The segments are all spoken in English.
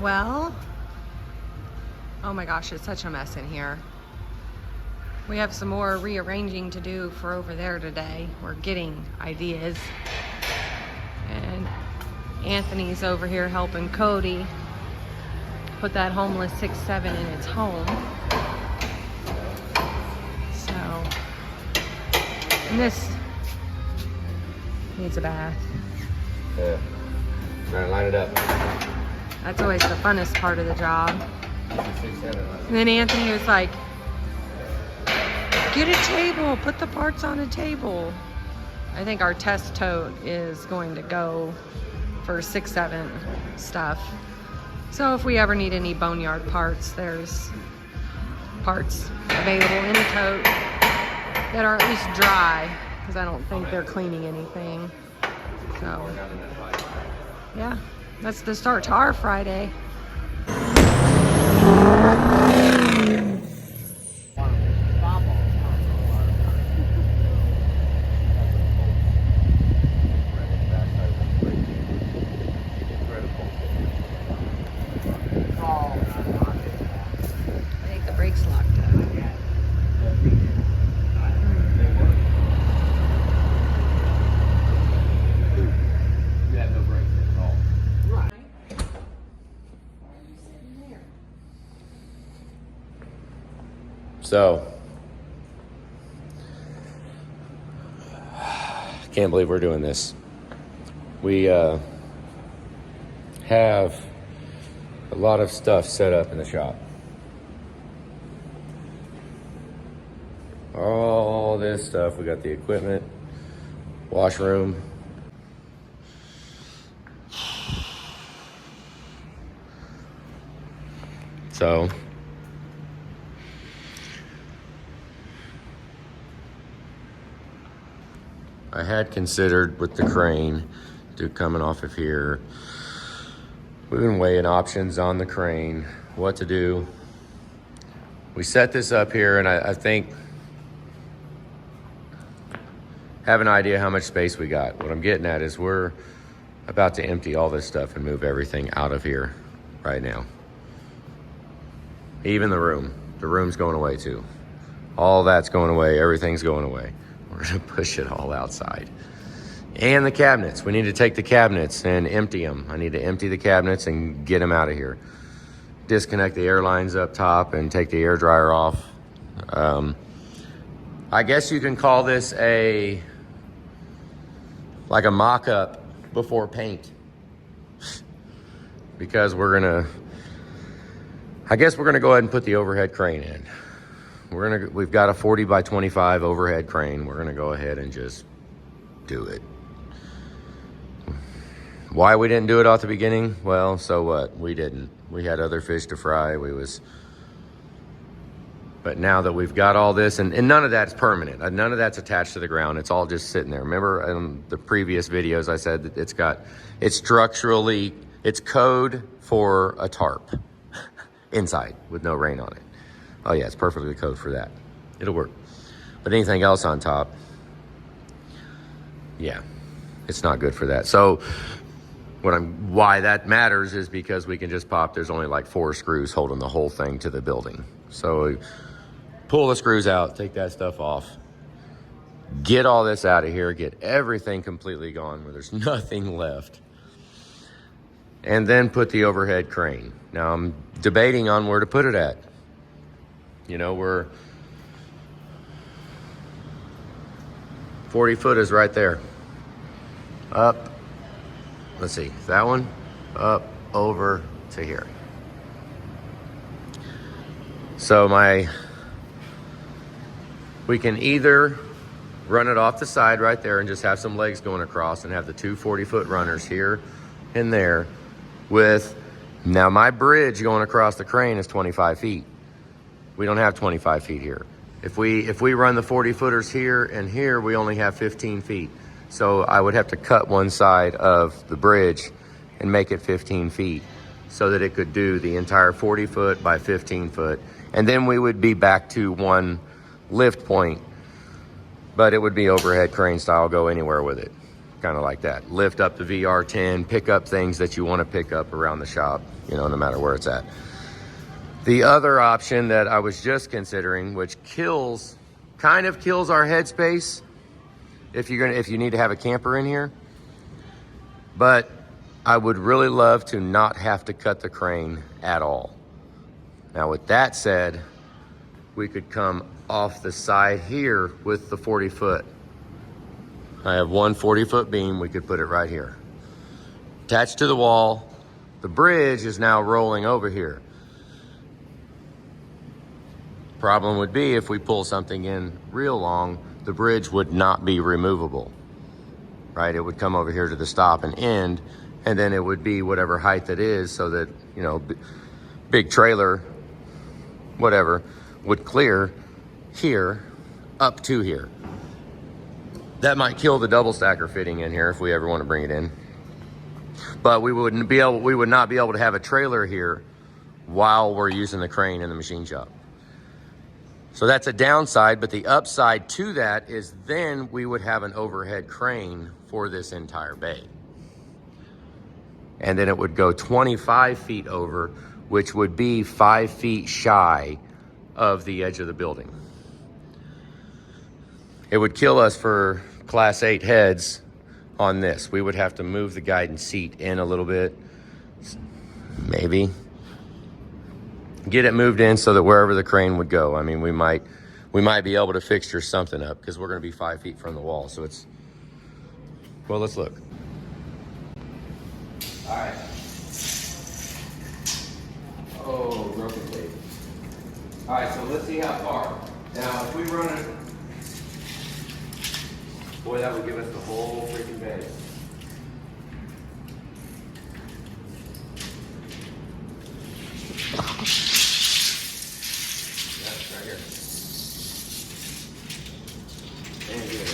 Well, oh my gosh, it's such a mess in here. We have some more rearranging to do for over there today. We're getting ideas. And Anthony's over here helping Cody put that homeless 6'7" in its home. So, and this needs a bath. Yeah. Trying to line it up. That's always the funnest part of the job. 6'7". And then Anthony was like, get a table, put the parts on a table. I think our test tote is going to go for 6'7" stuff. So if we ever need any boneyard parts, there's parts available in the tote that are at least dry, because I don't think they're cleaning anything. So, yeah, that's the start to our Friday. I think the brake's locked up. You have no brakes at all. Right. So, can't believe we're doing this. We have a lot of stuff set up in the shop. All this stuff. We got the equipment, washroom. So, I had considered with the crane coming off of here. We've been weighing options on the crane, what to do. We set this up here, and I think have an idea how much space we got. What I'm getting at is we're about to empty all this stuff and move everything out of here right now. Even the room. The room's going away too. All that's going away. Everything's going away. We're gonna push it all outside. And the cabinets. We need to take the cabinets and empty them. I need to empty the cabinets and get them out of here. Disconnect the air lines up top and take the air dryer off. I guess you can call this like a mock-up before paint. Because I guess we're gonna go ahead and put the overhead crane in. We've got a 40 by 25 overhead crane. We're gonna go ahead and just do it. Why we didn't do it at the beginning? Well, so what? We didn't. We had other fish to fry. But now that we've got all this, and none of that's permanent. None of that's attached to the ground. It's all just sitting there. Remember in the previous videos I said that it's code for a tarp inside with no rain on it. Oh yeah, it's perfectly code for that. It'll work. But anything else on top, yeah, it's not good for that. So why that matters is because we can just there's only like 4 screws holding the whole thing to the building. So we pull the screws out, take that stuff off, get all this out of here, get everything completely gone where there's nothing left, and then put the overhead crane. Now I'm debating on where to put it at. You know, 40 foot is right there. Up, let's see, that one, up, over to here. So we can either run it off the side right there and just have some legs going across and have the 2 40-foot runners here and there now my bridge going across the crane is 25 feet. We don't have 25 feet here. If we run the 40-footers here and here, we only have 15 feet. So I would have to cut one side of the bridge and make it 15 feet so that it could do the entire 40 foot by 15 foot. And then we would be back to one lift point, but it would be overhead crane style, go anywhere with it. kind of like that. Lift up the VR10, pick up things that you want to pick up around the shop, you know, no matter where it's at. The other option that I was just considering, which kind of kills our headspace if you need to have a camper in here, but I would really love to not have to cut the crane at all. Now with that said, we could come off the side here with the 40-foot. I have one 40-foot beam, we could put it right here. Attached to the wall, the bridge is now rolling over here. Problem would be if we pull something in real long, the bridge would not be removable, right? It would come over here to the stop and end, and then it would be whatever height it is so that, you know, big trailer, whatever, would clear here up to here. That might kill the double stacker fitting in here if we ever want to bring it in. But we would not be able to have a trailer here while we're using the crane in the machine shop. So that's a downside, but the upside to that is then we would have an overhead crane for this entire bay. And then it would go 25 feet over, which would be 5 feet shy of the edge of the building. It would kill us for Class 8 heads on this. We would have to move the guidance seat in a little bit, maybe. Get it moved in so that wherever the crane would go, I mean, we might be able to fixture something up because we're going to be 5 feet from the wall. So it's, well, let's look. All right. Oh, broken tape. All right, so let's see how far. Now, if we run it, boy, that would give us the whole freaking bay. That's right here. And here.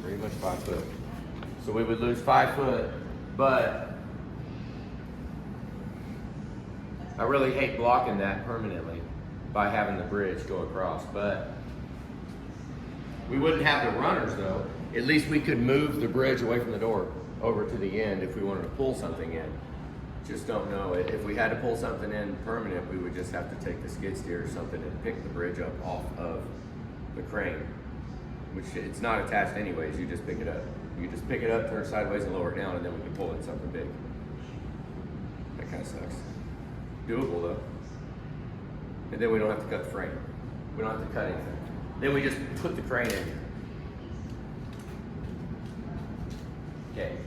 Pretty much 5 foot. So we would lose 5 foot, but I really hate blocking that permanently by having the bridge go across, but we wouldn't have the runners though. At least we could move the bridge away from the door over to the end if we wanted to pull something in. Just don't know. If we had to pull something in permanent, we would just have to take the skid steer or something and pick the bridge up off of the crane, which it's not attached anyways. You just pick it up. You just pick it up, turn it sideways and lower it down, and then we can pull in something big. That kind of sucks. Doable though. And then we don't have to cut the frame. We don't have to cut anything. Then we just put the crane in here. Okay.